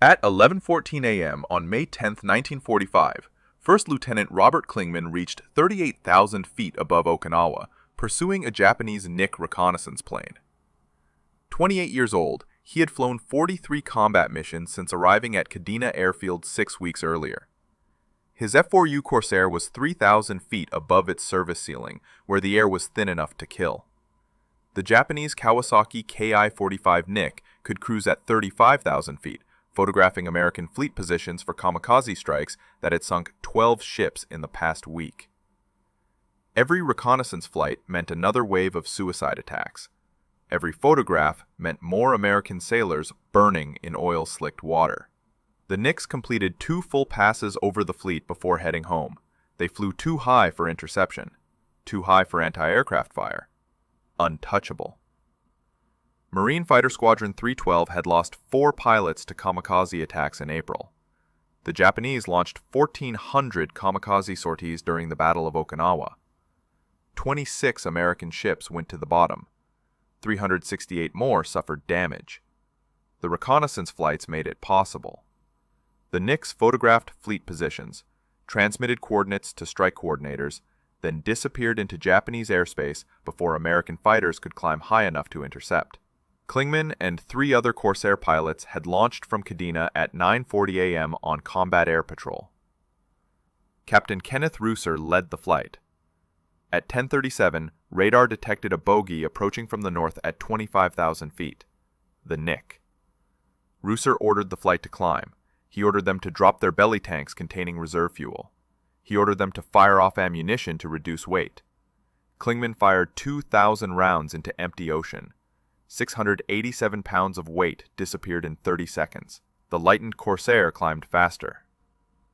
At 11:14 a.m. on May 10, 1945, First Lieutenant Robert Klingman reached 38,000 feet above Okinawa, pursuing a Japanese Nick reconnaissance plane. 28 years old, he had flown 43 combat missions since arriving at Kadena Airfield 6 weeks earlier. His F4U Corsair was 3,000 feet above its service ceiling, where the air was thin enough to kill. The Japanese Kawasaki Ki-45 Nick could cruise at 35,000 feet, photographing American fleet positions for kamikaze strikes that had sunk 12 ships in the past week. Every reconnaissance flight meant another wave of suicide attacks. Every photograph meant more American sailors burning in oil-slicked water. The Nicks completed 2 full passes over the fleet before heading home. They flew too high for interception, too high for anti-aircraft fire. Untouchable. Marine Fighter Squadron 312 had lost 4 pilots to kamikaze attacks in April. The Japanese launched 1,400 kamikaze sorties during the Battle of Okinawa. 26 American ships went to the bottom. 368 more suffered damage. The reconnaissance flights made it possible. The Nicks photographed fleet positions, transmitted coordinates to strike coordinators, then disappeared into Japanese airspace before American fighters could climb high enough to intercept. Klingman and 3 other Corsair pilots had launched from Kadena at 9:40 a.m. on combat air patrol. Captain Kenneth Reuser led the flight. At 10:37, radar detected a bogey approaching from the north at 25,000 feet. The Nick. Reuser ordered the flight to climb. He ordered them to drop their belly tanks containing reserve fuel. He ordered them to fire off ammunition to reduce weight. Klingman fired 2,000 rounds into empty ocean. 687 pounds of weight disappeared in 30 seconds. The lightened Corsair climbed faster.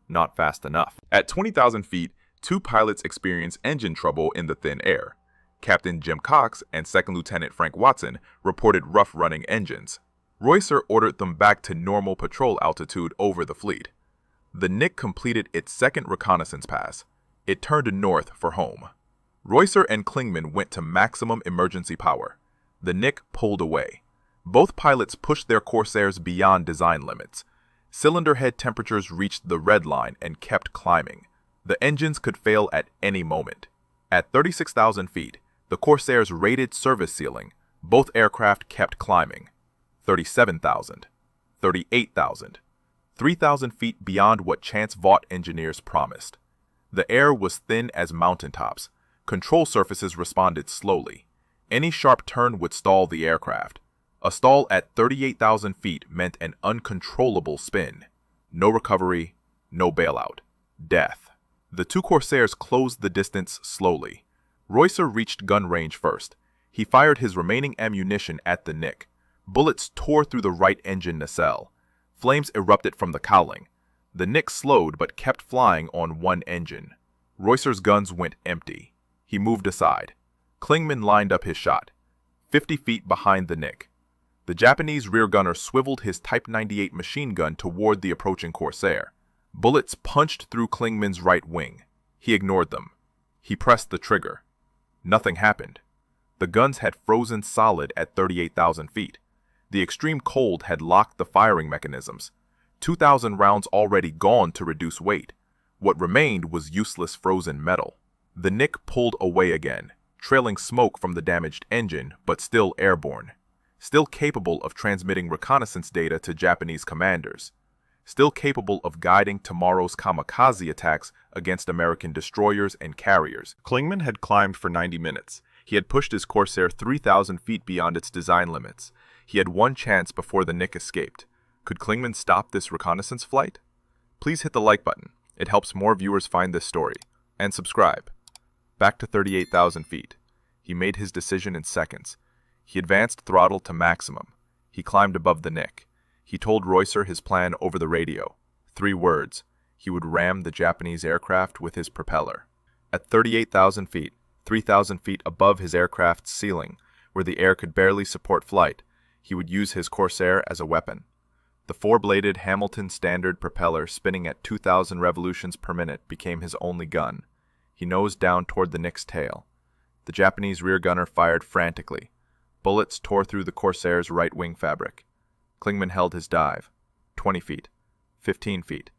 Not fast enough. At 20,000 feet, 2 pilots experienced engine trouble in the thin air. Captain Jim Cox and Second Lieutenant Frank Watson reported rough running engines. Reuser ordered them back to normal patrol altitude over the fleet. The Nick completed its second reconnaissance pass. It turned north for home. Reuser and Klingman went to maximum emergency power. The Nick pulled away. Both pilots pushed their Corsairs beyond design limits. Cylinder head temperatures reached the red line and kept climbing. The engines could fail at any moment. At 36,000 feet, the Corsair's rated service ceiling, both aircraft kept climbing. 37,000, 38,000, 3,000 feet beyond what Chance Vought engineers promised. The air was thin as mountaintops. Control surfaces responded slowly. Any sharp turn would stall the aircraft. A stall at 38,000 feet meant an uncontrollable spin. No recovery, no bailout. Death. The 2 Corsairs closed the distance slowly. Reuser reached gun range first. He fired his remaining ammunition at the Nick. Bullets tore through the right engine nacelle. Flames erupted from the cowling. The Nick slowed but kept flying on one engine. Reuser's guns went empty. He moved aside. Klingman lined up his shot, 50 feet behind the Nick. The Japanese rear gunner swiveled his Type 98 machine gun toward the approaching Corsair. Bullets punched through Klingman's right wing. He ignored them. He pressed the trigger. Nothing happened. The guns had frozen solid at 38,000 feet. The extreme cold had locked the firing mechanisms. 2,000 rounds already gone to reduce weight. What remained was useless frozen metal. The Nick pulled away again, trailing smoke from the damaged engine, but still airborne. Still capable of transmitting reconnaissance data to Japanese commanders. Still capable of guiding tomorrow's kamikaze attacks against American destroyers and carriers. Klingman had climbed for 90 minutes. He had pushed his Corsair 3,000 feet beyond its design limits. He had one chance before the Nick escaped. Could Klingman stop this reconnaissance flight? Please hit the like button. It helps more viewers find this story. And subscribe. Back to 38,000 feet. He made his decision in seconds. He advanced throttle to maximum. He climbed above the Nick. He told Reuser his plan over the radio. 3 words. He would ram the Japanese aircraft with his propeller. At 38,000 feet, 3,000 feet above his aircraft's ceiling, where the air could barely support flight, he would use his Corsair as a weapon. The 4-bladed Hamilton Standard propeller spinning at 2,000 revolutions per minute became his only gun. He nosed down toward the Nick's tail. The Japanese rear gunner fired frantically. Bullets tore through the Corsair's right wing fabric. Klingman held his dive. 20 feet, 15 feet,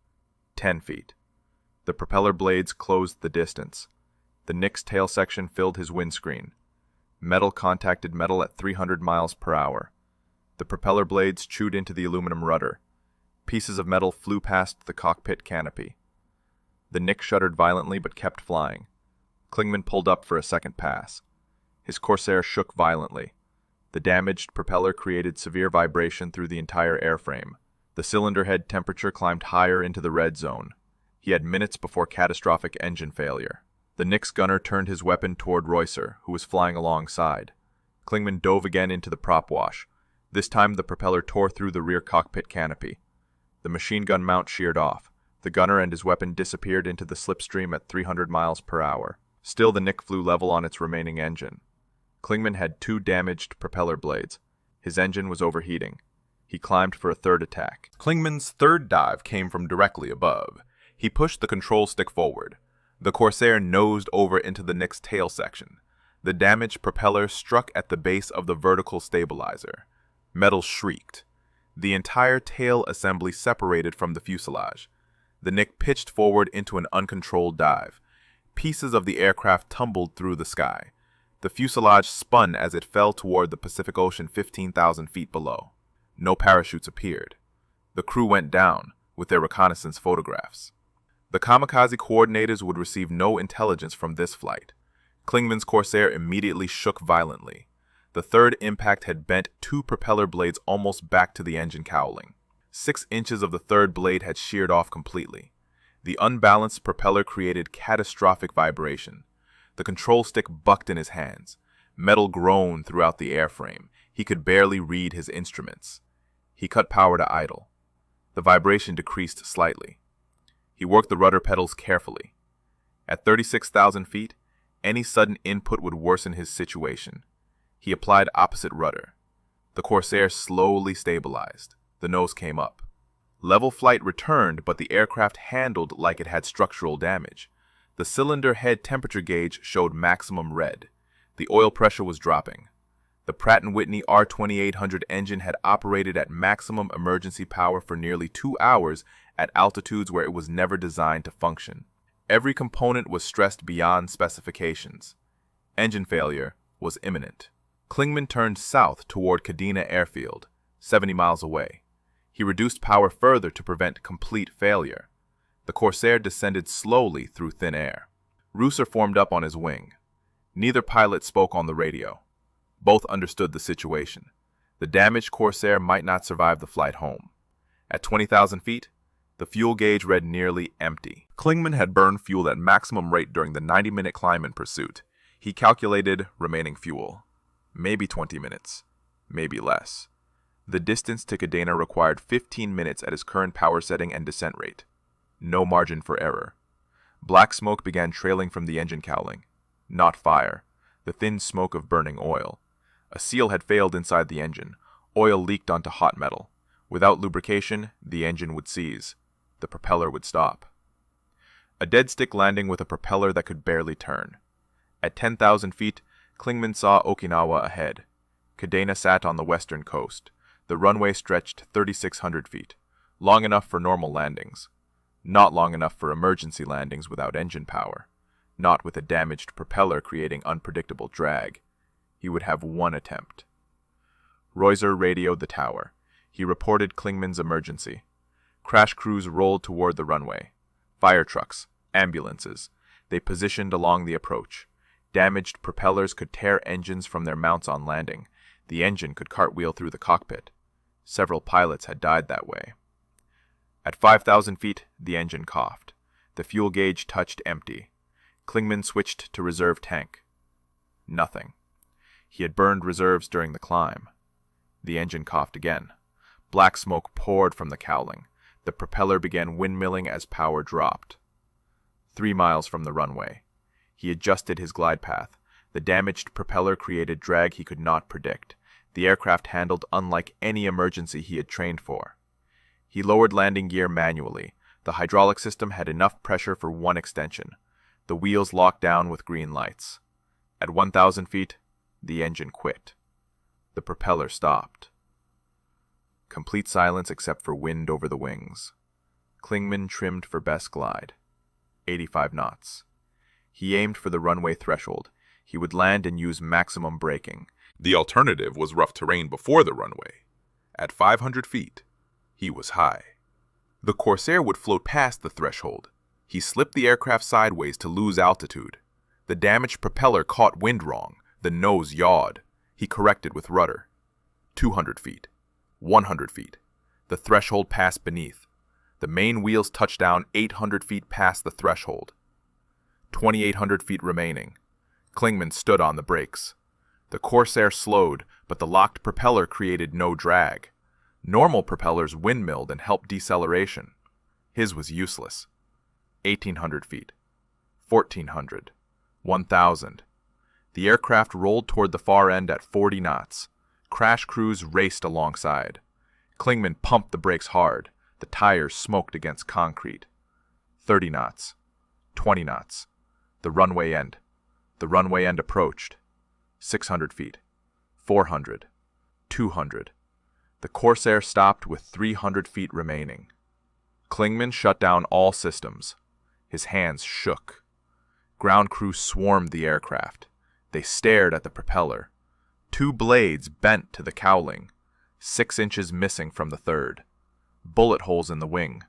10 feet. The propeller blades closed the distance. The Nick's tail section filled his windscreen. Metal contacted metal at 300 miles per hour. The propeller blades chewed into the aluminum rudder. Pieces of metal flew past the cockpit canopy. The Nick shuddered violently but kept flying. Klingman pulled up for a second pass. His Corsair shook violently. The damaged propeller created severe vibration through the entire airframe. The cylinder head temperature climbed higher into the red zone. He had minutes before catastrophic engine failure. The Nick's gunner turned his weapon toward Reusser, who was flying alongside. Klingman dove again into the prop wash. This time the propeller tore through the rear cockpit canopy. The machine gun mount sheared off. The gunner and his weapon disappeared into the slipstream at 300 miles per hour. Still, the Nick flew level on its remaining engine. Klingman had 2 damaged propeller blades. His engine was overheating. He climbed for a third attack. Klingman's third dive came from directly above. He pushed the control stick forward. The Corsair nosed over into the Nick's tail section. The damaged propeller struck at the base of the vertical stabilizer. Metal shrieked. The entire tail assembly separated from the fuselage. The Nick pitched forward into an uncontrolled dive. Pieces of the aircraft tumbled through the sky. The fuselage spun as it fell toward the Pacific Ocean 15,000 feet below. No parachutes appeared. The crew went down with their reconnaissance photographs. The kamikaze coordinators would receive no intelligence from this flight. Klingman's Corsair immediately shook violently. The third impact had bent 2 propeller blades almost back to the engine cowling. 6 inches of the third blade had sheared off completely. The unbalanced propeller created catastrophic vibration. The control stick bucked in his hands. Metal groaned throughout the airframe. He could barely read his instruments. He cut power to idle. The vibration decreased slightly. He worked the rudder pedals carefully. At 36,000 feet, any sudden input would worsen his situation. He applied opposite rudder. The Corsair slowly stabilized. The nose came up. Level flight returned, but the aircraft handled like it had structural damage. The cylinder head temperature gauge showed maximum red. The oil pressure was dropping. The Pratt & Whitney R2800 engine had operated at maximum emergency power for nearly 2 hours at altitudes where it was never designed to function. Every component was stressed beyond specifications. Engine failure was imminent. Klingman turned south toward Kadena Airfield, 70 miles away. He reduced power further to prevent complete failure. The Corsair descended slowly through thin air. Reusser formed up on his wing. Neither pilot spoke on the radio. Both understood the situation. The damaged Corsair might not survive the flight home. At 20,000 feet, the fuel gauge read nearly empty. Klingman had burned fuel at maximum rate during the 90-minute climb in pursuit. He calculated remaining fuel. Maybe 20 minutes. Maybe less. The distance to Kadena required 15 minutes at his current power setting and descent rate. No margin for error. Black smoke began trailing from the engine cowling. Not fire. The thin smoke of burning oil. A seal had failed inside the engine. Oil leaked onto hot metal. Without lubrication, the engine would seize. The propeller would stop. A dead stick landing with a propeller that could barely turn. At 10,000 feet, Klingman saw Okinawa ahead. Kadena sat on the western coast. The runway stretched 3,600 feet, long enough for normal landings. Not long enough for emergency landings without engine power. Not with a damaged propeller creating unpredictable drag. He would have one attempt. Reusser radioed the tower. He reported Klingman's emergency. Crash crews rolled toward the runway. Fire trucks, ambulances. They positioned along the approach. Damaged propellers could tear engines from their mounts on landing. The engine could cartwheel through the cockpit. Several pilots had died that way. At 5,000 feet, the engine coughed. The fuel gauge touched empty. Klingman switched to reserve tank. Nothing. He had burned reserves during the climb. The engine coughed again. Black smoke poured from the cowling. The propeller began windmilling as power dropped. 3 miles from the runway. He adjusted his glide path. The damaged propeller created drag he could not predict. The aircraft handled unlike any emergency he had trained for. He lowered landing gear manually. The hydraulic system had enough pressure for one extension. The wheels locked down with green lights. At 1,000 feet, the engine quit. The propeller stopped. Complete silence except for wind over the wings. Klingman trimmed for best glide. 85 knots. He aimed for the runway threshold. He would land and use maximum braking. The alternative was rough terrain before the runway. At 500 feet, he was high. The Corsair would float past the threshold. He slipped the aircraft sideways to lose altitude. The damaged propeller caught wind wrong. The nose yawed. He corrected with rudder. 200 feet. 100 feet. The threshold passed beneath. The main wheels touched down 800 feet past the threshold. 2,800 feet remaining. Klingman stood on the brakes. The Corsair slowed, but the locked propeller created no drag. Normal propellers windmilled and helped deceleration. His was useless. 1,800 feet. 1,400. 1,000. The aircraft rolled toward the far end at 40 knots. Crash crews raced alongside. Klingman pumped the brakes hard. The tires smoked against concrete. 30 knots. 20 knots. The runway end. The runway end approached. 600 feet. 400. 200. The Corsair stopped with 300 feet remaining. Klingman shut down all systems. His hands shook. Ground crew swarmed the aircraft. They stared at the propeller. 2 blades bent to the cowling. 6 inches missing from the third. Bullet holes in the wing.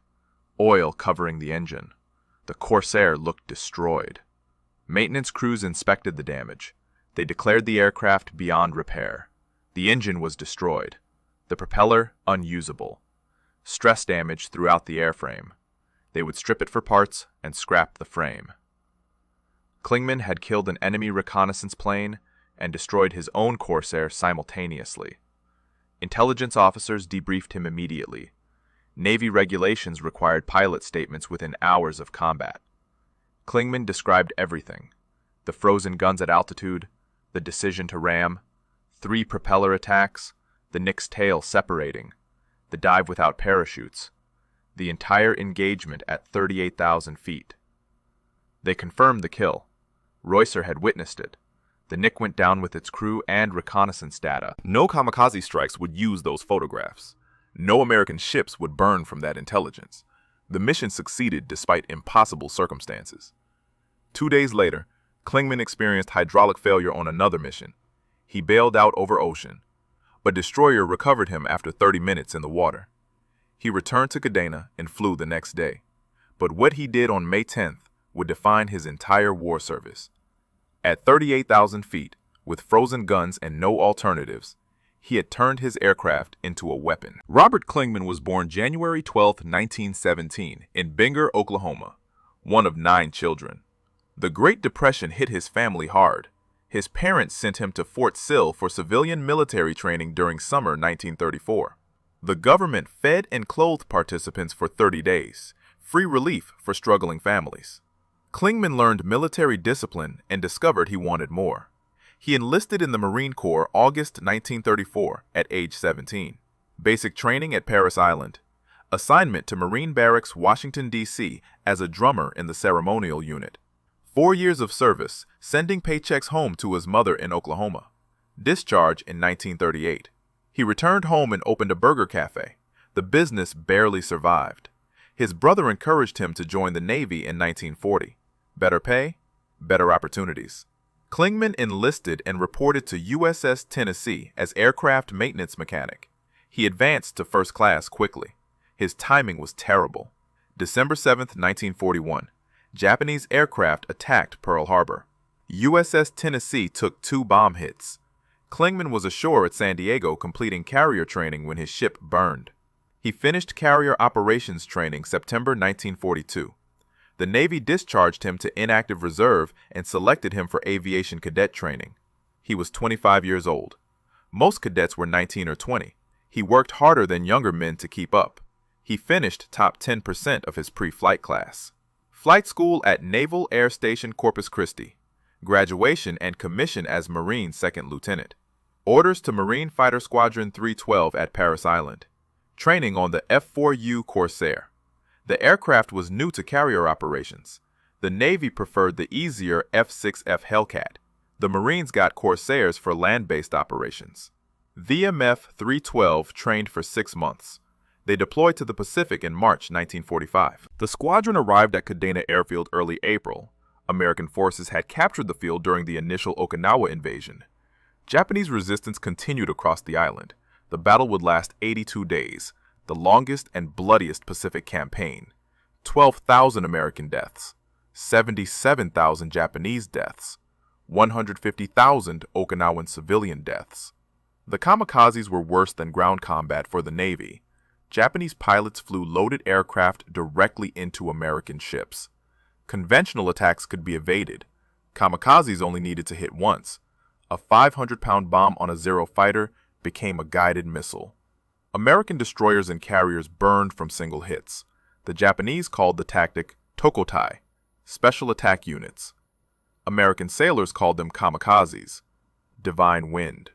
Oil covering the engine. The Corsair looked destroyed. Maintenance crews inspected the damage. They declared the aircraft beyond repair. The engine was destroyed. The propeller unusable. Stress damage throughout the airframe. They would strip it for parts and scrap the frame. Klingman had killed an enemy reconnaissance plane and destroyed his own Corsair simultaneously. Intelligence officers debriefed him immediately. Navy regulations required pilot statements within hours of combat. Klingman described everything: the frozen guns at altitude, the decision to ram, 3 propeller attacks, the Nick's tail separating, the dive without parachutes, the entire engagement at 38,000 feet. They confirmed the kill. Reusser had witnessed it. The Nick went down with its crew and reconnaissance data. No kamikaze strikes would use those photographs. No American ships would burn from that intelligence. The mission succeeded despite impossible circumstances. 2 days later, Klingman experienced hydraulic failure on another mission. He bailed out over ocean. A destroyer recovered him after 30 minutes in the water. He returned to Kadena and flew the next day. But what he did on May 10th would define his entire war service. At 38,000 feet, with frozen guns and no alternatives, he had turned his aircraft into a weapon. Robert Klingman was born January 12, 1917, in Binger, Oklahoma, one of 9 children. The Great Depression hit his family hard. His parents sent him to Fort Sill for civilian military training during summer 1934. The government fed and clothed participants for 30 days, free relief for struggling families. Klingman learned military discipline and discovered he wanted more. He enlisted in the Marine Corps August 1934 at age 17. Basic training at Parris Island. Assignment to Marine Barracks, Washington, D.C. as a drummer in the ceremonial unit. 4 years of service, sending paychecks home to his mother in Oklahoma. Discharge in 1938. He returned home and opened a burger cafe. The business barely survived. His brother encouraged him to join the Navy in 1940. Better pay, better opportunities. Klingman enlisted and reported to USS Tennessee as aircraft maintenance mechanic. He advanced to first class quickly. His timing was terrible. December 7, 1941. Japanese aircraft attacked Pearl Harbor. USS Tennessee took 2 bomb hits. Klingman was ashore at San Diego completing carrier training when his ship burned. He finished carrier operations training September 1942. The Navy discharged him to inactive reserve and selected him for aviation cadet training. He was 25 years old. Most cadets were 19 or 20. He worked harder than younger men to keep up. He finished top 10% of his pre-flight class. Flight school at Naval Air Station Corpus Christi. Graduation and commission as Marine Second Lieutenant. Orders to Marine Fighter Squadron 312 at Parris Island. Training on the F4U Corsair. The aircraft was new to carrier operations. The Navy preferred the easier F-6F Hellcat. The Marines got Corsairs for land-based operations. VMF-312 trained for 6 months. They deployed to the Pacific in March 1945. The squadron arrived at Kadena Airfield early April. American forces had captured the field during the initial Okinawa invasion. Japanese resistance continued across the island. The battle would last 82 days, the longest and bloodiest Pacific campaign. 12,000 American deaths, 77,000 Japanese deaths, 150,000 Okinawan civilian deaths. The kamikazes were worse than ground combat for the Navy. Japanese pilots flew loaded aircraft directly into American ships. Conventional attacks could be evaded. Kamikazes only needed to hit once. A 500-pound bomb on a Zero fighter became a guided missile. American destroyers and carriers burned from single hits. The Japanese called the tactic tokotai, special attack units. American sailors called them kamikazes, divine wind.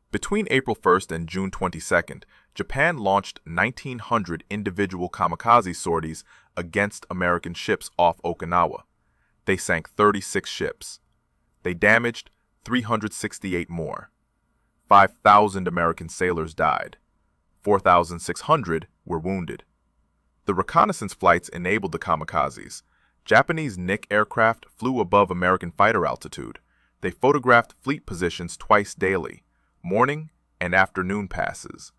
Between April 1st and June 22nd, Japan launched 1,900 individual kamikaze sorties against American ships off Okinawa. They sank 36 ships. They damaged 368 more. 5,000 American sailors died. 4,600 were wounded. The reconnaissance flights enabled the kamikazes. Japanese Nick aircraft flew above American fighter altitude. They photographed fleet positions twice daily, morning and afternoon passes.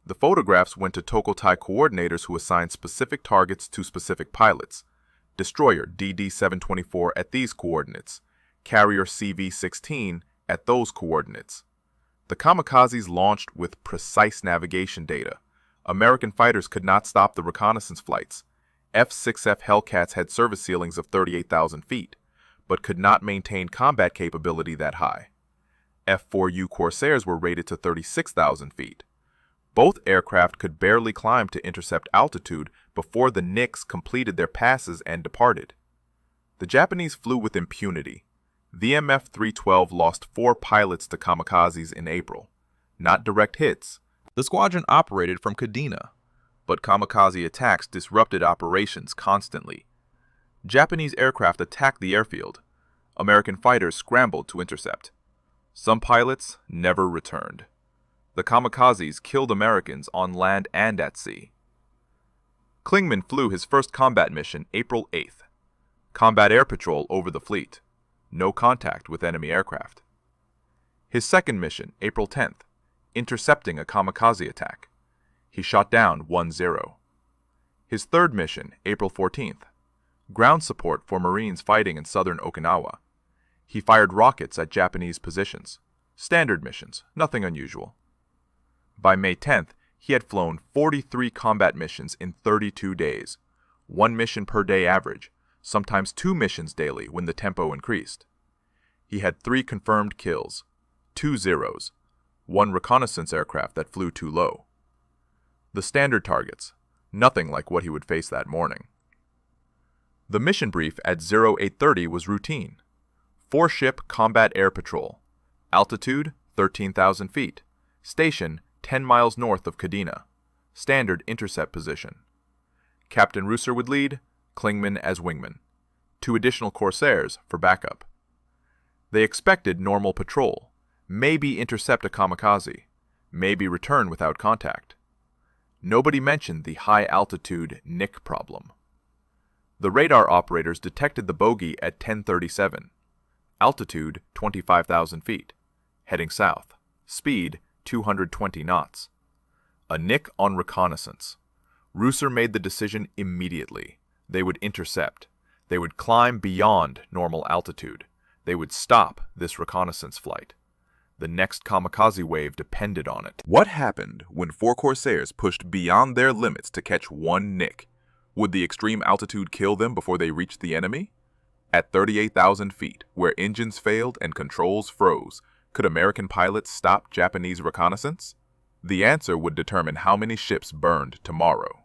The photographs went to Tokotai coordinators who assigned specific targets to specific pilots. Destroyer DD-724 at these coordinates, carrier CV-16 at those coordinates. The kamikazes launched with precise navigation data. American fighters could not stop the reconnaissance flights. F-6F Hellcats had service ceilings of 38,000 feet, but could not maintain combat capability that high. F4U Corsairs were rated to 36,000 feet. Both aircraft could barely climb to intercept altitude before the Nicks completed their passes and departed. The Japanese flew with impunity. VMF-312 lost 4 pilots to kamikazes in April. Not direct hits. The squadron operated from Kadena, but kamikaze attacks disrupted operations constantly. Japanese aircraft attacked the airfield. American fighters scrambled to intercept. Some pilots never returned. The kamikazes killed Americans on land and at sea. Klingman flew his first combat mission April 8th. Combat air patrol over the fleet. No contact with enemy aircraft. His second mission, April 10th, intercepting a kamikaze attack. He shot down 1-0. His third mission, April 14th, ground support for Marines fighting in southern Okinawa. He fired rockets at Japanese positions. Standard missions, nothing unusual. By May 10th, he had flown 43 combat missions in 32 days, 1 mission per day average, sometimes 2 missions daily when the tempo increased. He had 3 confirmed kills, 2 zeros, 1 reconnaissance aircraft that flew too low. The standard targets, nothing like what he would face that morning. The mission brief at 0830 was routine. 4-ship combat air patrol. Altitude, 13,000 feet. Station, 10 miles north of Kadena. Standard intercept position. Captain Reusser would lead, Klingman as wingman. 2 additional Corsairs for backup. They expected normal patrol, maybe intercept a kamikaze, maybe return without contact. Nobody mentioned the high-altitude Nick problem. The radar operators detected the bogey at 1037. Altitude, 25,000 feet. Heading south. Speed, 220 knots. A Nick on reconnaissance. Reusser made the decision immediately. They would intercept. They would climb beyond normal altitude. They would stop this reconnaissance flight. The next kamikaze wave depended on it. What happened when 4 Corsairs pushed beyond their limits to catch 1 Nick? Would the extreme altitude kill them before they reached the enemy? At 38,000 feet, where engines failed and controls froze, could American pilots stop Japanese reconnaissance? The answer would determine how many ships burned tomorrow.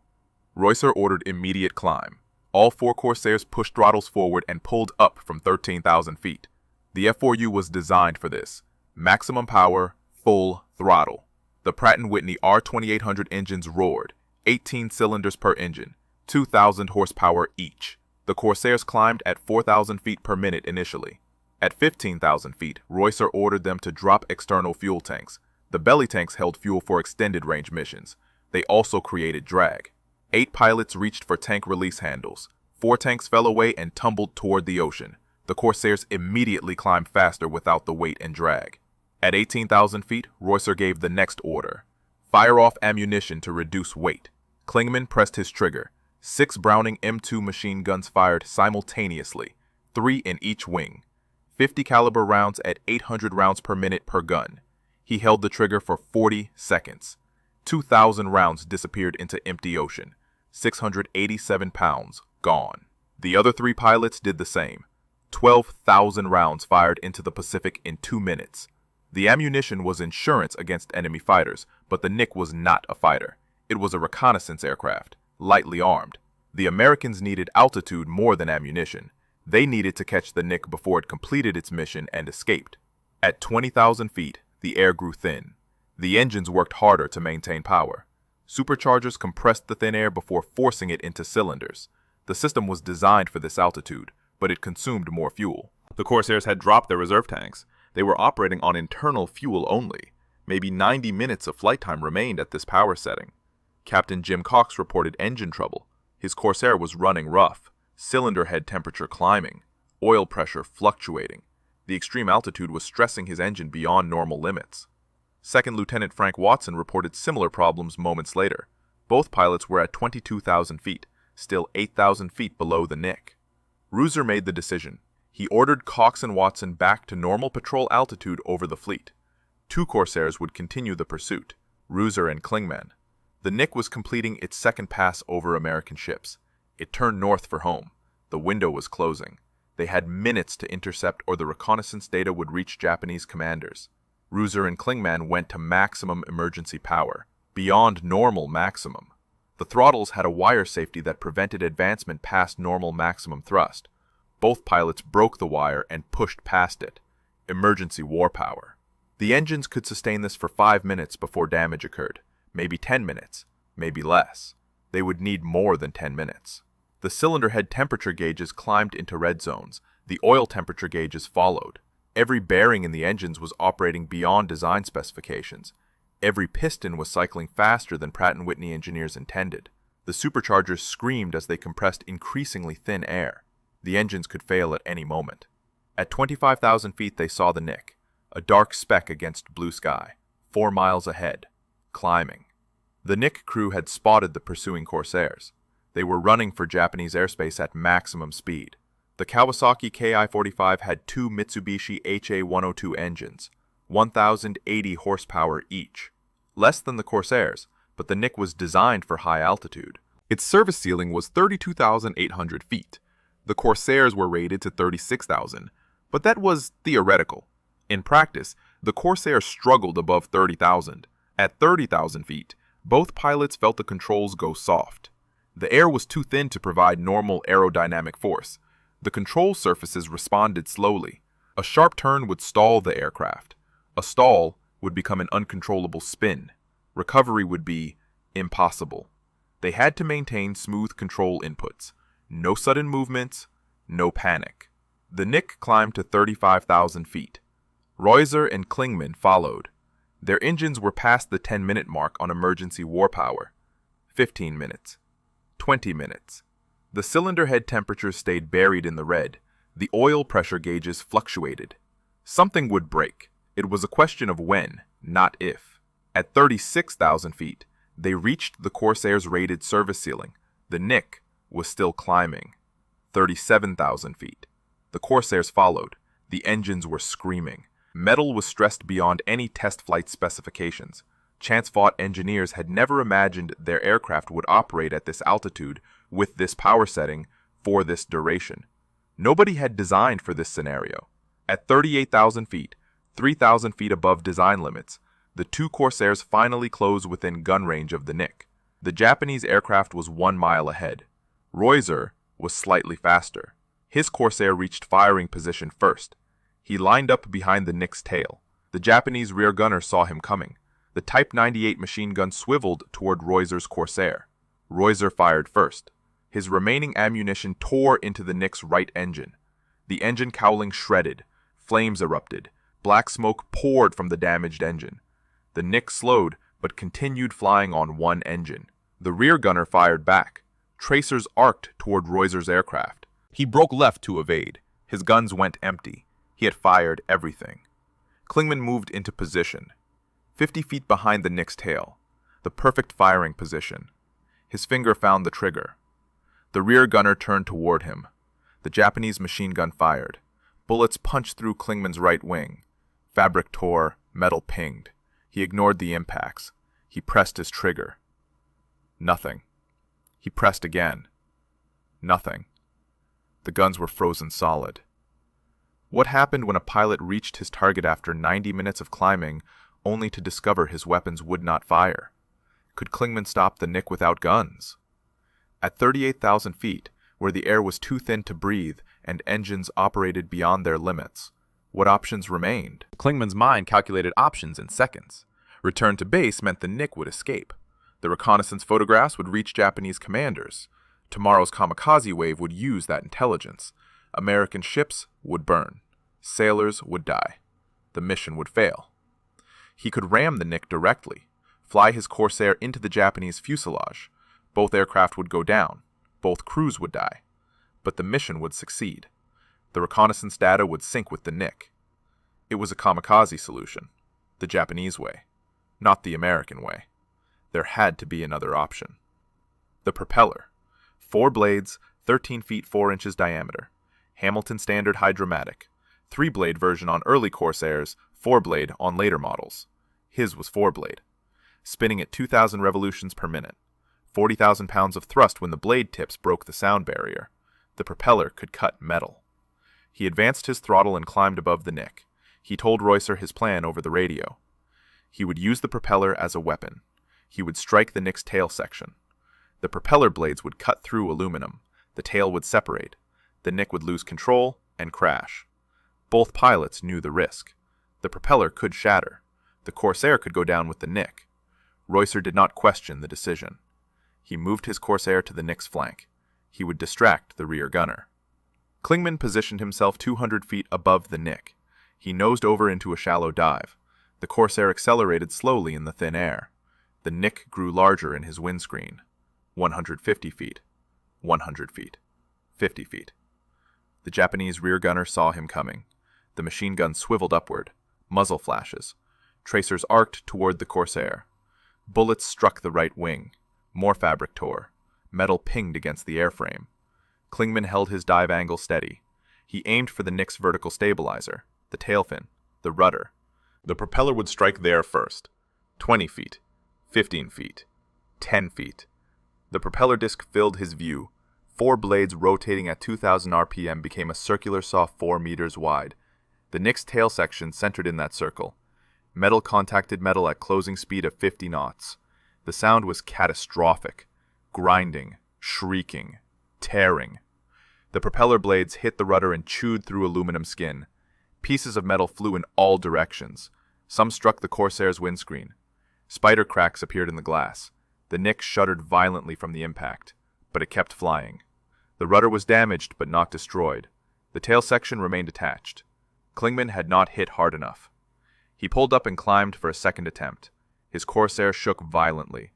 Reusser ordered immediate climb. All 4 Corsairs pushed throttles forward and pulled up from 13,000 feet. The F4U was designed for this. Maximum power, full throttle. The Pratt & Whitney R2800 engines roared, 18 cylinders per engine, 2,000 horsepower each. The Corsairs climbed at 4,000 feet per minute initially. At 15,000 feet, Reusser ordered them to drop external fuel tanks. The belly tanks held fuel for extended range missions. They also created drag. 8 pilots reached for tank release handles. 4 tanks fell away and tumbled toward the ocean. The Corsairs immediately climbed faster without the weight and drag. At 18,000 feet, Reusser gave the next order. Fire off ammunition to reduce weight. Klingman pressed his trigger. 6 Browning M2 machine guns fired simultaneously, 3 in each wing. 50 caliber rounds at 800 rounds per minute per gun. He held the trigger for 40 seconds. 2,000 rounds disappeared into empty ocean. 687 pounds gone. The other 3 pilots did the same. 12,000 rounds fired into the Pacific in 2 minutes. The ammunition was insurance against enemy fighters, but the Nick was not a fighter. It was a reconnaissance aircraft, lightly armed. The Americans needed altitude more than ammunition. They needed to catch the Nick before it completed its mission and escaped. At 20,000 feet, the air grew thin. The engines worked harder to maintain power. Superchargers compressed the thin air before forcing it into cylinders. The system was designed for this altitude, but it consumed more fuel. The Corsairs had dropped their reserve tanks. They were operating on internal fuel only. Maybe 90 minutes of flight time remained at this power setting. Captain Jim Cox reported engine trouble. His Corsair was running rough, cylinder head temperature climbing, oil pressure fluctuating. The extreme altitude was stressing his engine beyond normal limits. Second Lieutenant Frank Watson reported similar problems moments later. Both pilots were at 22,000 feet, still 8,000 feet below the Nick. Reusser made the decision. He ordered Cox and Watson back to normal patrol altitude over the fleet. 2 Corsairs would continue the pursuit, Reusser and Klingman. The Nick was completing its second pass over American ships. It turned north for home. The window was closing. They had minutes to intercept or the reconnaissance data would reach Japanese commanders. Reusser and Klingman went to maximum emergency power, beyond normal maximum. The throttles had a wire safety that prevented advancement past normal maximum thrust. Both pilots broke the wire and pushed past it. Emergency war power. The engines could sustain this for 5 minutes before damage occurred. Maybe 10 minutes, maybe less. They would need more than 10 minutes. The cylinder head temperature gauges climbed into red zones. The oil temperature gauges followed. Every bearing in the engines was operating beyond design specifications. Every piston was cycling faster than Pratt & Whitney engineers intended. The superchargers screamed as they compressed increasingly thin air. The engines could fail at any moment. At 25,000 feet they saw the Nick, a dark speck against blue sky, 4 miles ahead, climbing. The Nick crew had spotted the pursuing Corsairs. They were running for Japanese airspace at maximum speed. The Kawasaki Ki-45 had 2 Mitsubishi HA-102 engines, 1,080 horsepower each. Less than the Corsairs, but the Nick was designed for high altitude. Its service ceiling was 32,800 feet. The Corsairs were rated to 36,000, but that was theoretical. In practice, the Corsair struggled above 30,000. At 30,000 feet, both pilots felt the controls go soft. The air was too thin to provide normal aerodynamic force. The control surfaces responded slowly. A sharp turn would stall the aircraft. A stall would become an uncontrollable spin. Recovery would be impossible. They had to maintain smooth control inputs. No sudden movements, no panic. The Nick climbed to 35,000 feet. Reusser and Klingman followed. Their engines were past the 10-minute mark on emergency war power. 15 minutes. 20 minutes. The cylinder head temperatures stayed buried in the red. The oil pressure gauges fluctuated. Something would break. It was a question of when, not if. At 36,000 feet, they reached the Corsair's rated service ceiling. The Nick was still climbing. 37,000 feet. The Corsairs followed. The engines were screaming. Metal was stressed beyond any test flight specifications. Vought engineers had never imagined their aircraft would operate at this altitude with this power setting for this duration. Nobody had designed for this scenario. At 38,000 feet, 3,000 feet above design limits, the 2 Corsairs finally closed within gun range of the Nick. The Japanese aircraft was 1 mile ahead. Reusser was slightly faster. His Corsair reached firing position first. He lined up behind the Nick's tail. The Japanese rear gunner saw him coming. The Type 98 machine gun swiveled toward Reusser's Corsair. Reusser fired first. His remaining ammunition tore into the Nick's right engine. The engine cowling shredded. Flames erupted. Black smoke poured from the damaged engine. The Nick slowed, but continued flying on one engine. The rear gunner fired back. Tracers arced toward Reuser's aircraft. He broke left to evade. His guns went empty. He had fired everything. Klingman moved into position, 50 feet behind the Nick's tail, the perfect firing position. His finger found the trigger. The rear gunner turned toward him. The Japanese machine gun fired. Bullets punched through Klingman's right wing. Fabric tore, metal pinged. He ignored the impacts. He pressed his trigger. Nothing. He pressed again. Nothing. The guns were frozen solid. What happened when a pilot reached his target after 90 minutes of climbing, only to discover his weapons would not fire? Could Klingman stop the Nick without guns? At 38,000 feet, where the air was too thin to breathe and engines operated beyond their limits, what options remained? Klingman's mind calculated options in seconds. Return to base meant the Nick would escape. The reconnaissance photographs would reach Japanese commanders. Tomorrow's kamikaze wave would use that intelligence. American ships would burn. Sailors would die. The mission would fail. He could ram the Nick directly, fly his Corsair into the Japanese fuselage. Both aircraft would go down. Both crews would die. But the mission would succeed. The reconnaissance data would sync with the Nick. It was a kamikaze solution, the Japanese way, not the American way. There had to be another option. The propeller. 4 blades, 13 feet 4 inches diameter. Hamilton Standard Hydromatic. 3-blade version on early Corsairs, 4-blade on later models. His was 4-blade. Spinning at 2,000 revolutions per minute. 40,000 pounds of thrust when the blade tips broke the sound barrier. The propeller could cut metal. He advanced his throttle and climbed above the Nick. He told Reuser his plan over the radio. He would use the propeller as a weapon. He would strike the Nick's tail section. The propeller blades would cut through aluminum. The tail would separate. The Nick would lose control and crash. Both pilots knew the risk. The propeller could shatter. The Corsair could go down with the Nick. Reuser did not question the decision. He moved his Corsair to the Nick's flank. He would distract the rear gunner. Klingman positioned himself 200 feet above the Nick. He nosed over into a shallow dive. The Corsair accelerated slowly in the thin air. The Nick grew larger in his windscreen. 150 feet. 100 feet. 50 feet. The Japanese rear gunner saw him coming. The machine gun swiveled upward. Muzzle flashes. Tracers arced toward the Corsair. Bullets struck the right wing. More fabric tore. Metal pinged against the airframe. Klingman held his dive angle steady. He aimed for the Nick's vertical stabilizer, the tail fin, the rudder. The propeller would strike there first. 20 feet. 15 feet. 10 feet. The propeller disc filled his view. 4 blades rotating at 2,000 RPM became a circular saw 4 meters wide. The Nick's tail section centered in that circle. Metal contacted metal at closing speed of 50 knots. The sound was catastrophic. Grinding, shrieking, tearing. The propeller blades hit the rudder and chewed through aluminum skin. Pieces of metal flew in all directions. Some struck the Corsair's windscreen. Spider cracks appeared in the glass. The Nick shuddered violently from the impact, but it kept flying. The rudder was damaged but not destroyed. The tail section remained attached. Klingman had not hit hard enough. He pulled up and climbed for a second attempt. His Corsair shook violently.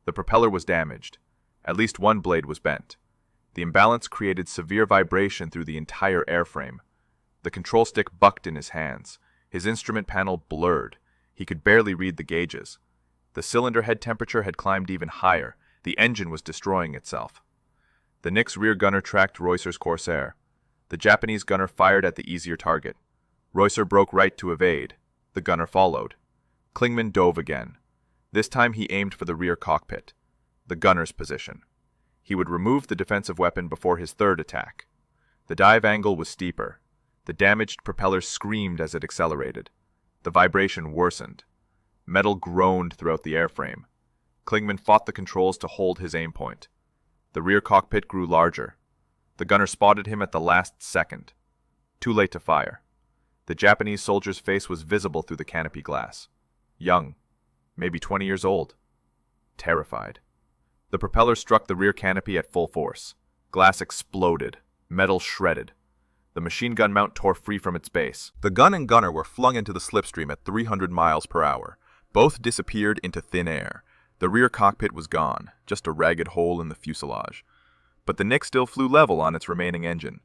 The propeller was damaged. At least one blade was bent. The imbalance created severe vibration through the entire airframe. The control stick bucked in his hands. His instrument panel blurred. He could barely read the gauges. The cylinder head temperature had climbed even higher. The engine was destroying itself. The Nick's rear gunner tracked Reuser's Corsair. The Japanese gunner fired at the easier target. Reuser broke right to evade. The gunner followed. Klingman dove again. This time he aimed for the rear cockpit, the gunner's position. He would remove the defensive weapon before his third attack. The dive angle was steeper. The damaged propeller screamed as it accelerated. The vibration worsened. Metal groaned throughout the airframe. Klingman fought the controls to hold his aim point. The rear cockpit grew larger. The gunner spotted him at the last second. Too late to fire. The Japanese soldier's face was visible through the canopy glass. Young, maybe 20 years old. Terrified. The propeller struck the rear canopy at full force. Glass exploded. Metal shredded. The machine gun mount tore free from its base. The gun and gunner were flung into the slipstream at 300 miles per hour. Both disappeared into thin air. The rear cockpit was gone, just a ragged hole in the fuselage. But the Nick still flew level on its remaining engine.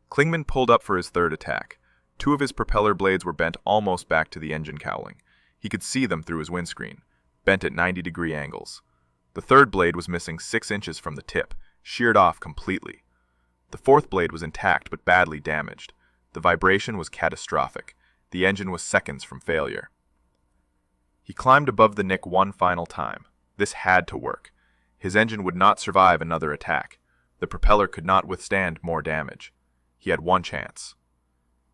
Klingman pulled up for his third attack. Two of his propeller blades were bent almost back to the engine cowling. He could see them through his windscreen, bent at 90-degree angles. The third blade was missing 6 inches from the tip, sheared off completely. The fourth blade was intact but badly damaged. The vibration was catastrophic. The engine was seconds from failure. He climbed above the Nick one final time. This had to work. His engine would not survive another attack. The propeller could not withstand more damage. He had one chance.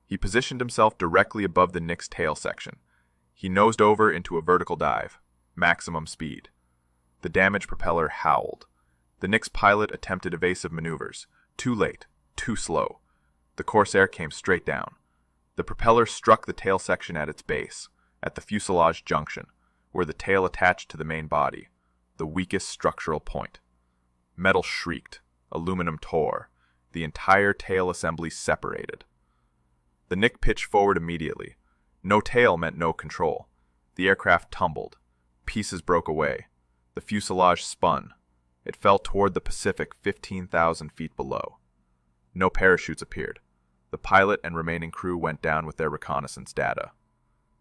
He positioned himself directly above the Nick's tail section. He nosed over into a vertical dive. Maximum speed. The damaged propeller howled. The Nick's pilot attempted evasive maneuvers. Too late. Too slow. The Corsair came straight down. The propeller struck the tail section at its base, at the fuselage junction, where the tail attached to the main body, the weakest structural point. Metal shrieked. Aluminum tore. The entire tail assembly separated. The Nick pitched forward immediately. No tail meant no control. The aircraft tumbled. Pieces broke away. The fuselage spun. It fell toward the Pacific 15,000 feet below. No parachutes appeared. The pilot and remaining crew went down with their reconnaissance data.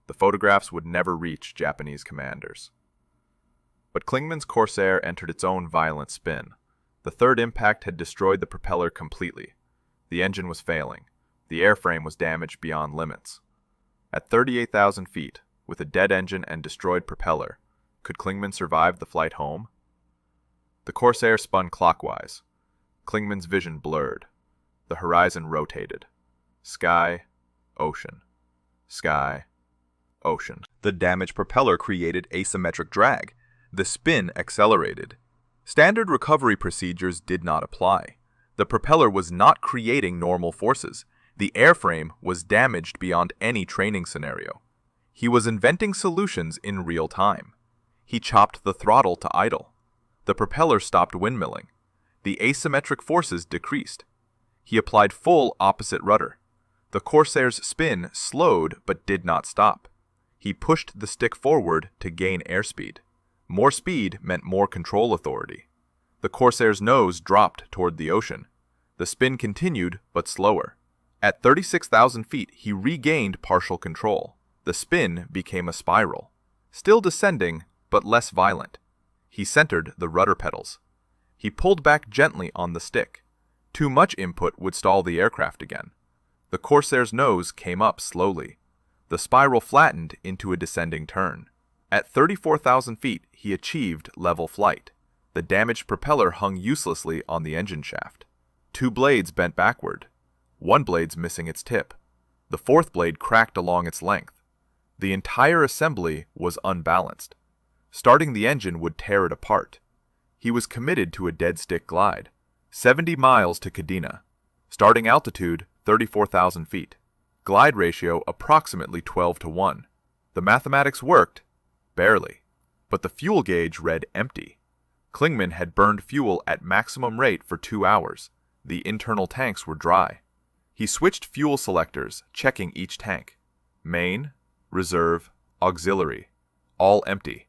The photographs would never reach Japanese commanders. But Klingman's Corsair entered its own violent spin. The third impact had destroyed the propeller completely. The engine was failing. The airframe was damaged beyond limits. At 38,000 feet, with a dead engine and destroyed propeller, could Klingman survive the flight home? The Corsair spun clockwise. Klingman's vision blurred. The horizon rotated. Sky, ocean. Sky, ocean. The damaged propeller created asymmetric drag. The spin accelerated. Standard recovery procedures did not apply. The propeller was not creating normal forces. The airframe was damaged beyond any training scenario. He was inventing solutions in real time. He chopped the throttle to idle. The propeller stopped windmilling. The asymmetric forces decreased. He applied full opposite rudder. The Corsair's spin slowed but did not stop. He pushed the stick forward to gain airspeed. More speed meant more control authority. The Corsair's nose dropped toward the ocean. The spin continued, but slower. At 36,000 feet, he regained partial control. The spin became a spiral. Still descending, but less violent. He centered the rudder pedals. He pulled back gently on the stick. Too much input would stall the aircraft again. The Corsair's nose came up slowly. The spiral flattened into a descending turn. At 34,000 feet, he achieved level flight. The damaged propeller hung uselessly on the engine shaft. 2 blades bent backward. 1 blade's missing its tip. The 4th blade cracked along its length. The entire assembly was unbalanced. Starting the engine would tear it apart. He was committed to a dead-stick glide. 70 miles to Kadena. Starting altitude, 34,000 feet. Glide ratio approximately 12-1. The mathematics worked, barely. But the fuel gauge read empty. Klingman had burned fuel at maximum rate for 2 hours. The internal tanks were dry. He switched fuel selectors, checking each tank. Main, reserve, auxiliary. All empty.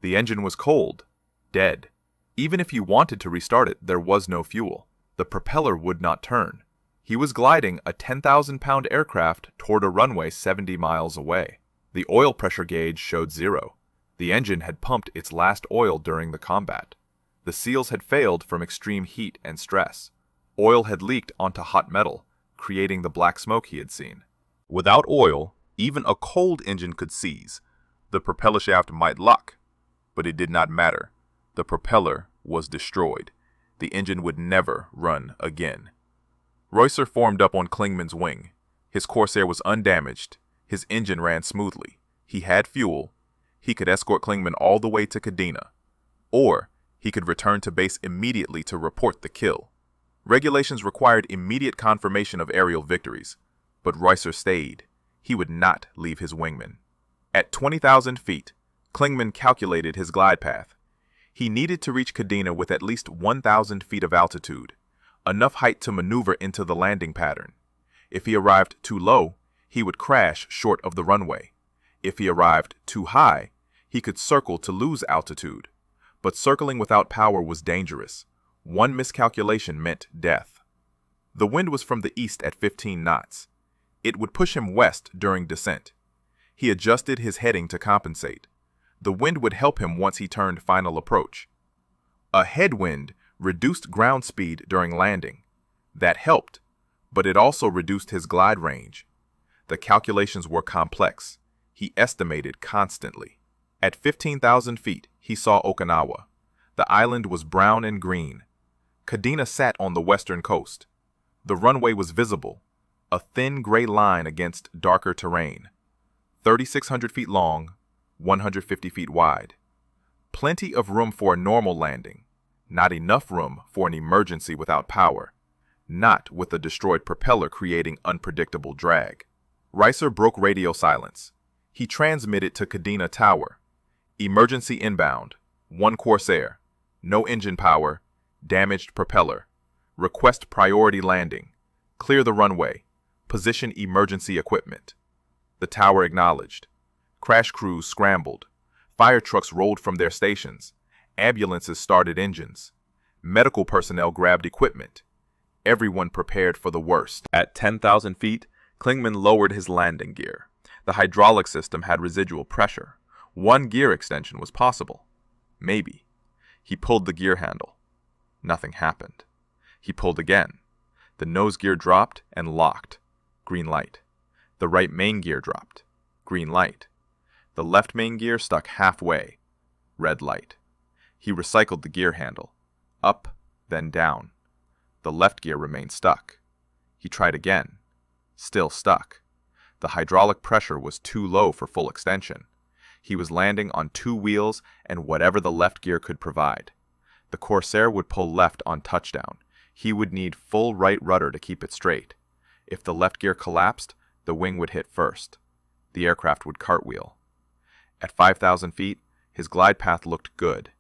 The engine was cold, dead. Even if he wanted to restart it, there was no fuel. The propeller would not turn. He was gliding a 10,000-pound aircraft toward a runway 70 miles away. The oil pressure gauge showed 0. The engine had pumped its last oil during the combat. The seals had failed from extreme heat and stress. Oil had leaked onto hot metal, creating the black smoke he had seen. Without oil, even a cold engine could seize. The propeller shaft might lock, but it did not matter. The propeller was destroyed. The engine would never run again. Reusser formed up on Klingman's wing. His Corsair was undamaged. His engine ran smoothly. He had fuel. He could escort Klingman all the way to Kadena. Or he could return to base immediately to report the kill. Regulations required immediate confirmation of aerial victories. But Reusser stayed. He would not leave his wingman. At 20,000 feet, Klingman calculated his glide path. He needed to reach Kadena with at least 1,000 feet of altitude, enough height to maneuver into the landing pattern. If he arrived too low, he would crash short of the runway. If he arrived too high, He could circle to lose altitude, but circling without power was dangerous. One miscalculation meant death. The wind was from the east at 15 knots. It would push him west during descent. He adjusted his heading to compensate. The wind would help him once he turned final approach. A headwind reduced ground speed during landing. That helped, but it also reduced his glide range. The calculations were complex. He estimated constantly. At 15,000 feet, he saw Okinawa. The island was brown and green. Kadena sat on the western coast. The runway was visible, a thin gray line against darker terrain. 3,600 feet long, 150 feet wide. Plenty of room for a normal landing. Not enough room for an emergency without power. Not with a destroyed propeller creating unpredictable drag. Reiser broke radio silence. He transmitted to Kadena Tower. Emergency inbound. 1 Corsair. No engine power. Damaged propeller. Request priority landing. Clear the runway. Position emergency equipment. The tower acknowledged. Crash crews scrambled. Fire trucks rolled from their stations. Ambulances started engines. Medical personnel grabbed equipment. Everyone prepared for the worst. At 10,000 feet, Klingman lowered his landing gear. The hydraulic system had residual pressure. 1 gear extension was possible. Maybe. He pulled the gear handle. Nothing happened. He pulled again. The nose gear dropped and locked. Green light. The right main gear dropped. Green light. The left main gear stuck halfway. Red light. He recycled the gear handle. Up, then down. The left gear remained stuck. He tried again. Still stuck. The hydraulic pressure was too low for full extension. He was landing on 2 wheels and whatever the left gear could provide. The Corsair would pull left on touchdown. He would need full right rudder to keep it straight. If the left gear collapsed, the wing would hit first. The aircraft would cartwheel. At 5,000 feet, his glide path looked good.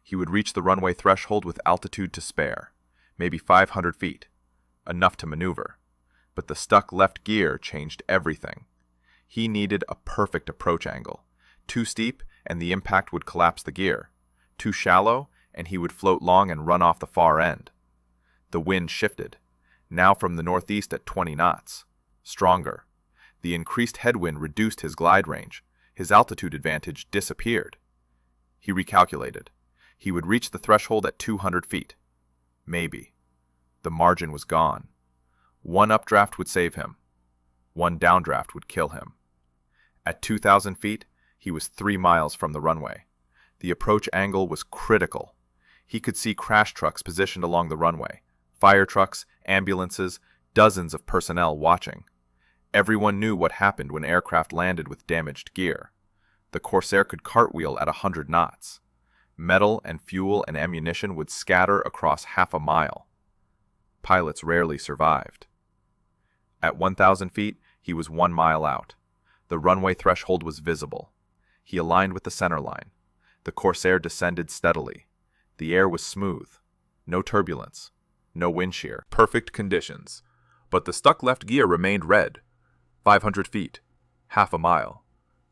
He would reach the runway threshold with altitude to spare. Maybe 500 feet. Enough to maneuver. But the stuck left gear changed everything. He needed a perfect approach angle. Too steep, and the impact would collapse the gear. Too shallow, and he would float long and run off the far end. The wind shifted, now from the northeast at 20 knots. Stronger. The increased headwind reduced his glide range. His altitude advantage disappeared. He recalculated. He would reach the threshold at 200 feet. Maybe. The margin was gone. 1 updraft would save him. 1 downdraft would kill him. At 2,000 feet, he was 3 miles from the runway. The approach angle was critical. He could see crash trucks positioned along the runway. Fire trucks, ambulances, dozens of personnel watching. Everyone knew what happened when aircraft landed with damaged gear. The Corsair could cartwheel at 100 knots. Metal and fuel and ammunition would scatter across half a mile. Pilots rarely survived. At 1,000 feet, he was 1 mile out. The runway threshold was visible. He aligned with the center line. The Corsair descended steadily. The air was smooth. No turbulence. No wind shear. Perfect conditions. But the stuck left gear remained red. 500 feet. Half a mile.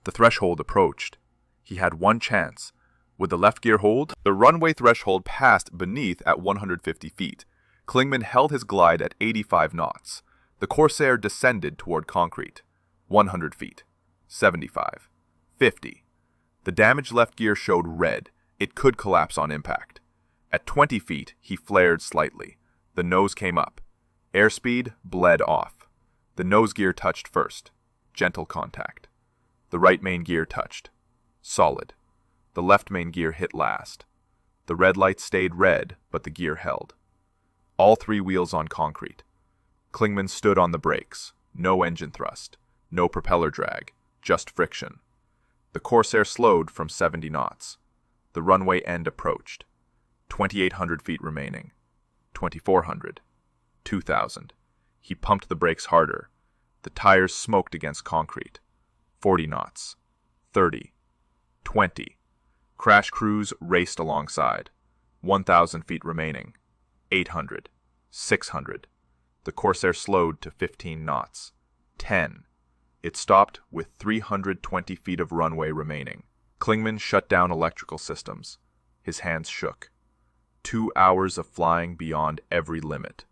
The threshold approached. He had 1 chance. Would the left gear hold? The runway threshold passed beneath at 150 feet. Klingman held his glide at 85 knots. The Corsair descended toward concrete. 100 feet. 75. 50. The damaged left gear showed red. It could collapse on impact. At 20 feet, he flared slightly. The nose came up. Airspeed bled off. The nose gear touched first. Gentle contact. The right main gear touched. Solid. The left main gear hit last. The red light stayed red, but the gear held. All 3 wheels on concrete. Klingman stood on the brakes. No engine thrust. No propeller drag. Just friction. The Corsair slowed from 70 knots. The runway end approached. 2,800 feet remaining. 2,400. 2,000. He pumped the brakes harder. The tires smoked against concrete. 40 knots. 30. 20. Crash crews raced alongside. 1,000 feet remaining. 800. 600. The Corsair slowed to 15 knots. 10. It stopped with 320 feet of runway remaining. Klingman shut down electrical systems. His hands shook. 2 hours of flying beyond every limit.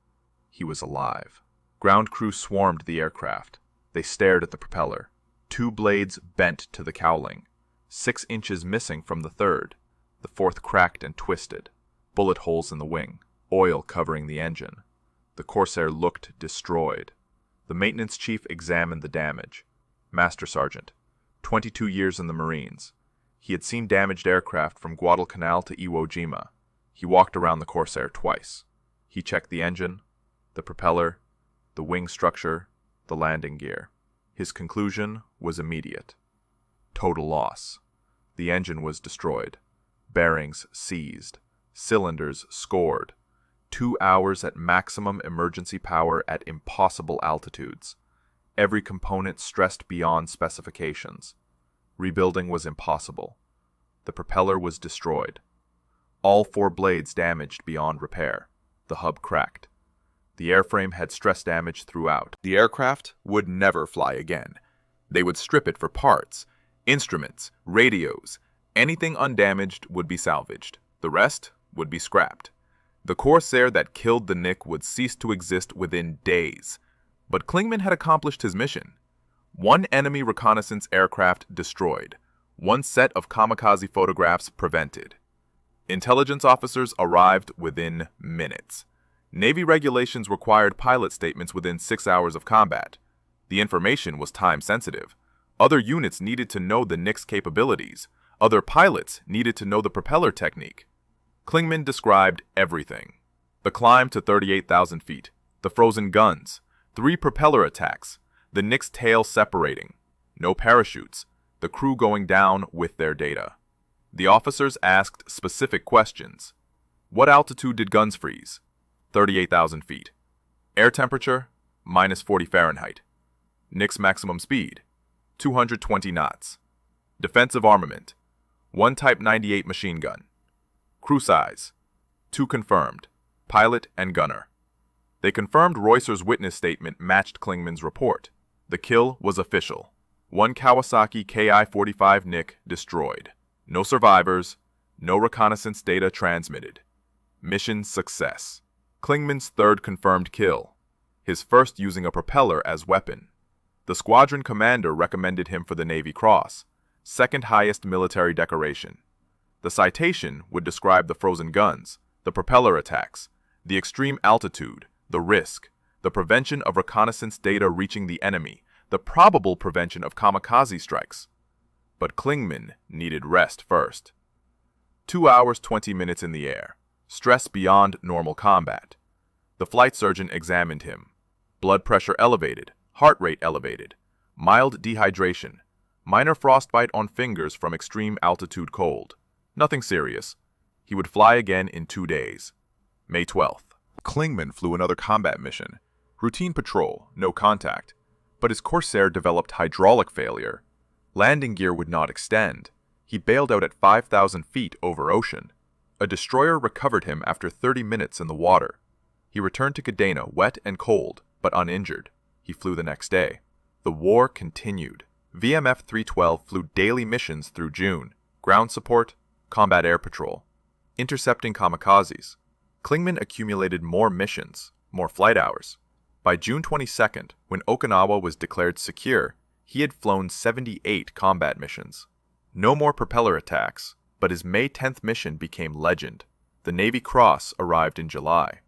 He was alive. Ground crew swarmed the aircraft. They stared at the propeller. 2 blades bent to the cowling. 6 inches missing from the third. The fourth cracked and twisted. Bullet holes in the wing. Oil covering the engine. The Corsair looked destroyed. The maintenance chief examined the damage. Master Sergeant, 22 years in the Marines. He had seen damaged aircraft from Guadalcanal to Iwo Jima. He walked around the Corsair twice. He checked the engine, the propeller, the wing structure, the landing gear. His conclusion was immediate. Total loss. The engine was destroyed. Bearings seized. Cylinders scored. 2 hours at maximum emergency power at impossible altitudes. Every component stressed beyond specifications. Rebuilding was impossible. The propeller was destroyed. All 4 blades damaged beyond repair. The hub cracked. The airframe had stress damage throughout. The aircraft would never fly again. They would strip it for parts, instruments, radios. Anything undamaged would be salvaged. The rest would be scrapped. The Corsair that killed the Nick would cease to exist within days. But Klingman had accomplished his mission. 1 enemy reconnaissance aircraft destroyed. 1 set of kamikaze photographs prevented. Intelligence officers arrived within minutes. Navy regulations required pilot statements within 6 hours of combat. The information was time-sensitive. Other units needed to know the Nick's capabilities. Other pilots needed to know the propeller technique. Klingman described everything. The climb to 38,000 feet, the frozen guns, 3 propeller attacks, the Nick's tail separating, no parachutes, the crew going down with their data. The officers asked specific questions. What altitude did guns freeze? 38,000 feet. Air temperature? -40 Fahrenheit. Nick's maximum speed? 220 knots. Defensive armament? 1 Type 98 machine gun. Crew size? 2 confirmed, pilot and gunner. They confirmed Reusser's witness statement matched Klingman's report. The kill was official. 1 Kawasaki Ki-45 Nick destroyed. No survivors, no reconnaissance data transmitted. Mission success. Klingman's 3rd confirmed kill. His first using a propeller as weapon. The squadron commander recommended him for the Navy Cross, 2nd highest military decoration. The citation would describe the frozen guns, the propeller attacks, the extreme altitude, the risk, the prevention of reconnaissance data reaching the enemy, the probable prevention of kamikaze strikes. But Klingman needed rest first. 2 hours 20 minutes in the air, stress beyond normal combat. The flight surgeon examined him. Blood pressure elevated, heart rate elevated, mild dehydration, minor frostbite on fingers from extreme altitude cold. Nothing serious. He would fly again in 2 days. May 12th. Klingman flew another combat mission. Routine patrol, no contact. But his Corsair developed hydraulic failure. Landing gear would not extend. He bailed out at 5,000 feet over ocean. A destroyer recovered him after 30 minutes in the water. He returned to Kadena wet and cold, but uninjured. He flew the next day. The war continued. VMF-312 flew daily missions through June. Ground support, combat air patrol, intercepting kamikazes. Klingman accumulated more missions, more flight hours. By June 22nd, when Okinawa was declared secure, he had flown 78 combat missions. No more propeller attacks, but his May 10th mission became legend. The Navy Cross arrived in July.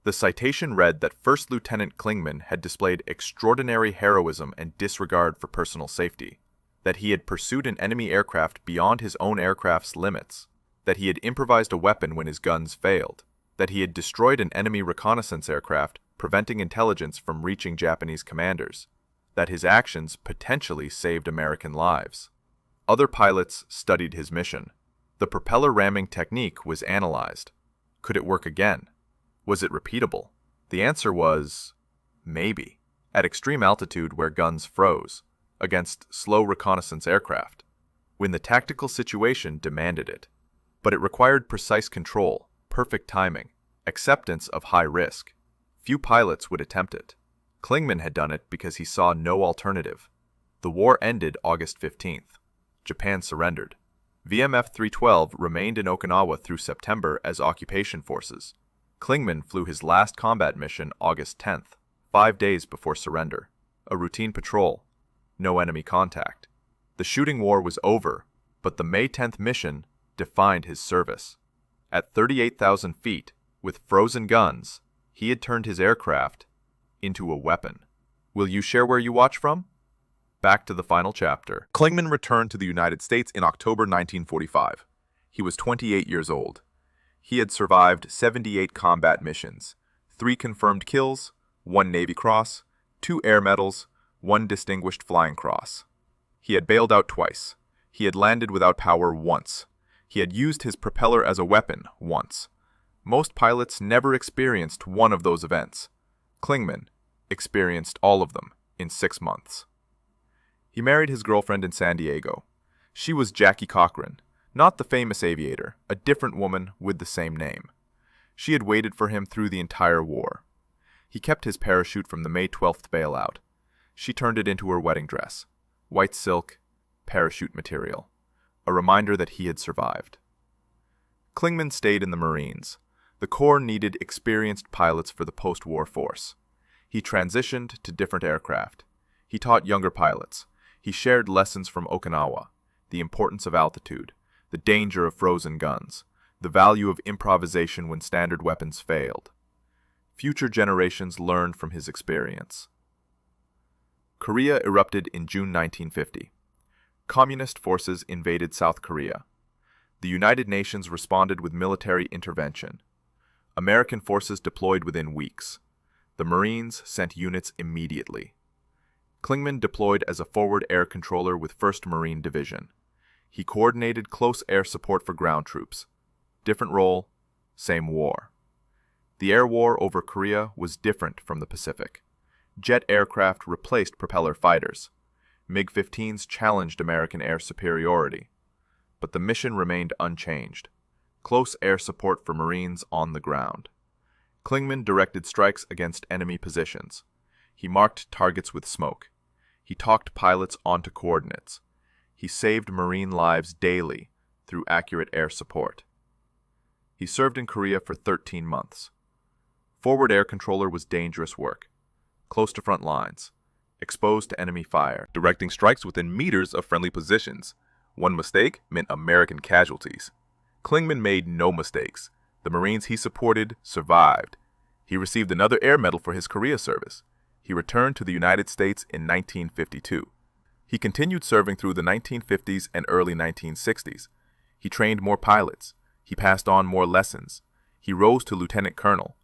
The citation read that First Lieutenant Klingman had displayed extraordinary heroism and disregard for personal safety, that he had pursued an enemy aircraft beyond his own aircraft's limits, that he had improvised a weapon when his guns failed, that he had destroyed an enemy reconnaissance aircraft, preventing intelligence from reaching Japanese commanders, that his actions potentially saved American lives. Other pilots studied his mission. The propeller ramming technique was analyzed. Could it work again? Was it repeatable? The answer was maybe, at extreme altitude where guns froze, against slow reconnaissance aircraft, when the tactical situation demanded it. But it required precise control, perfect timing, acceptance of high risk. Few pilots would attempt it. Klingman had done it because he saw no alternative. The war ended August 15th. Japan surrendered. VMF-312 remained in Okinawa through September as occupation forces. Klingman flew his last combat mission August 10th, 5 days before surrender. A routine patrol. No enemy contact. The shooting war was over, but the May 10th mission defined his service. At 38,000 feet, with frozen guns, he had turned his aircraft into a weapon. Will you share where you watch from? Back to the final chapter. Klingman returned to the United States in October 1945. He was 28 years old. He had survived 78 combat missions, 3 confirmed kills, 1 Navy Cross, 2 Air Medals, 1 Distinguished Flying Cross. He had bailed out twice. He had landed without power once. He had used his propeller as a weapon once. Most pilots never experienced one of those events. Klingman experienced all of them in 6 months. He married his girlfriend in San Diego. She was Jackie Cochran, not the famous aviator, a different woman with the same name. She had waited for him through the entire war. He kept his parachute from the May 12th bailout. She turned it into her wedding dress. White silk, parachute material. A reminder that he had survived. Klingman stayed in the Marines. The Corps needed experienced pilots for the post-war force. He transitioned to different aircraft. He taught younger pilots. He shared lessons from Okinawa, the importance of altitude, the danger of frozen guns, the value of improvisation when standard weapons failed. Future generations learned from his experience. Korea erupted in June 1950. Communist forces invaded South Korea. The United Nations responded with military intervention. American forces deployed within weeks. The Marines sent units immediately. Klingman deployed as a forward air controller with 1st Marine Division. He coordinated close air support for ground troops. Different role, same war. The air war over Korea was different from the Pacific. Jet aircraft replaced propeller fighters. MiG-15s challenged American air superiority. But the mission remained unchanged. Close air support for Marines on the ground. Klingman directed strikes against enemy positions. He marked targets with smoke. He talked pilots onto coordinates. He saved Marine lives daily through accurate air support. He served in Korea for 13 months. Forward air controller was dangerous work. Close to front lines. Exposed to enemy fire. Directing strikes within meters of friendly positions. One mistake meant American casualties. Klingman made no mistakes. The Marines he supported survived. He received another Air Medal for his Korea service. He returned to the United States in 1952. He continued serving through the 1950s and early 1960s. He trained more pilots. He passed on more lessons. He rose to lieutenant colonel.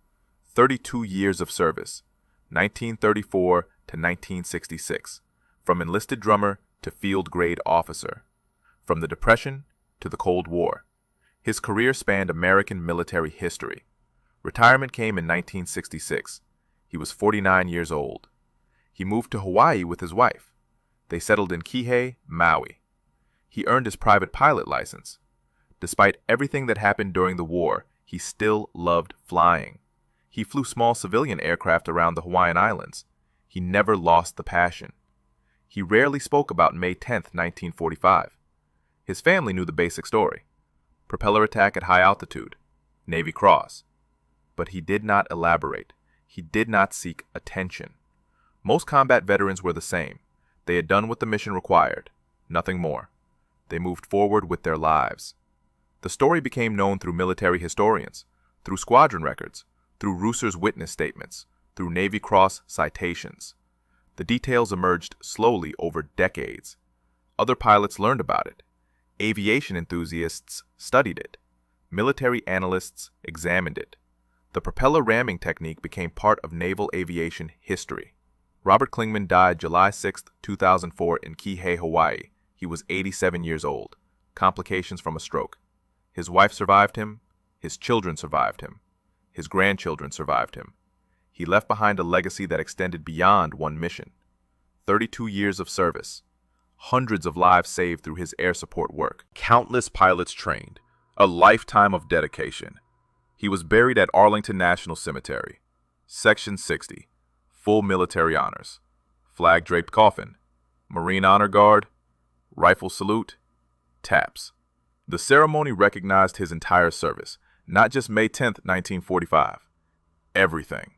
32 years of service, 1934 to 1966, from enlisted drummer to field-grade officer, from the Depression to the Cold War. His career spanned American military history. Retirement came in 1966. He was 49 years old. He moved to Hawaii with his wife. They settled in Kihei, Maui. He earned his private pilot license. Despite everything that happened during the war, he still loved flying. He flew small civilian aircraft around the Hawaiian Islands. He never lost the passion. He rarely spoke about May 10, 1945. His family knew the basic story. Propeller attack at high altitude. Navy Cross. But he did not elaborate. He did not seek attention. Most combat veterans were the same. They had done what the mission required. Nothing more. They moved forward with their lives. The story became known through military historians, through squadron records, through Rooser's witness statements, through Navy Cross citations. The details emerged slowly over decades. Other pilots learned about it. Aviation enthusiasts studied it. Military analysts examined it. The propeller ramming technique became part of naval aviation history. Robert Klingman died July 6, 2004 in Kihei, Hawaii. He was 87 years old. Complications from a stroke. His wife survived him. His children survived him. His grandchildren survived him. He left behind a legacy that extended beyond one mission. 32 years of service. Hundreds of lives saved through his air support work. Countless pilots trained. A lifetime of dedication. He was buried at Arlington National Cemetery. Section 60. Full military honors. Flag-draped coffin. Marine Honor Guard. Rifle salute. Taps. The ceremony recognized his entire service, not just May 10, 1945. Everything.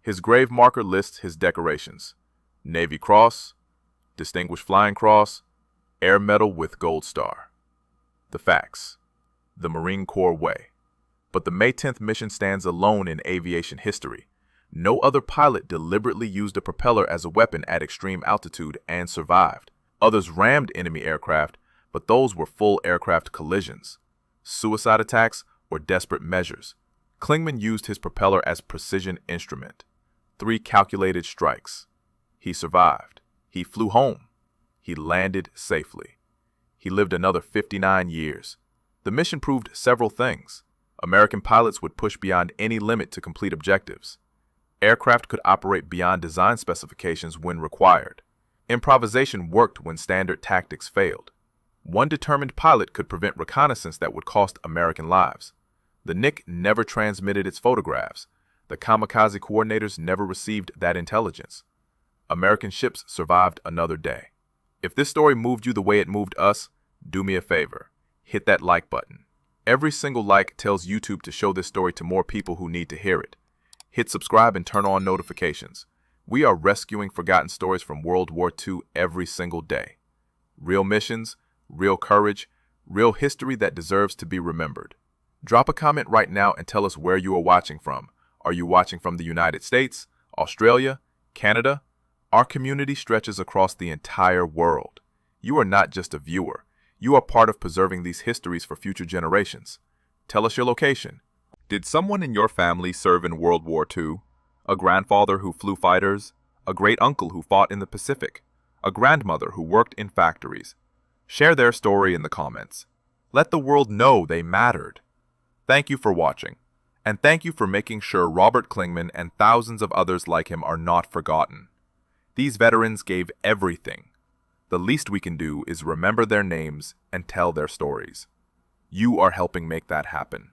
His grave marker lists his decorations: Navy Cross, Distinguished Flying Cross, Air Medal with Gold Star. The facts. The Marine Corps way. But the May 10th mission stands alone in aviation history. No other pilot deliberately used a propeller as a weapon at extreme altitude and survived. Others rammed enemy aircraft, but those were full aircraft collisions, suicide attacks, or desperate measures. Klingman used his propeller as precision instrument. 3 calculated strikes. He survived. He flew home. He landed safely. He lived another 59 years. The mission proved several things. American pilots would push beyond any limit to complete objectives. Aircraft could operate beyond design specifications when required. Improvisation worked when standard tactics failed. One determined pilot could prevent reconnaissance that would cost American lives. The NIC never transmitted its photographs. The kamikaze coordinators never received that intelligence. American ships survived another day. If this story moved you the way it moved us, do me a favor. Hit that like button. Every single like tells YouTube to show this story to more people who need to hear it. Hit subscribe and turn on notifications. We are rescuing forgotten stories from World War II every single day. Real missions, real courage, real history that deserves to be remembered. Drop a comment right now and tell us where you are watching from. Are you watching from the United States, Australia, Canada? Our community stretches across the entire world. You are not just a viewer. You are part of preserving these histories for future generations. Tell us your location. Did someone in your family serve in World War II? A grandfather who flew fighters? A great uncle who fought in the Pacific? A grandmother who worked in factories? Share their story in the comments. Let the world know they mattered. Thank you for watching. And thank you for making sure Robert Klingman and thousands of others like him are not forgotten. These veterans gave everything. The least we can do is remember their names and tell their stories. You are helping make that happen.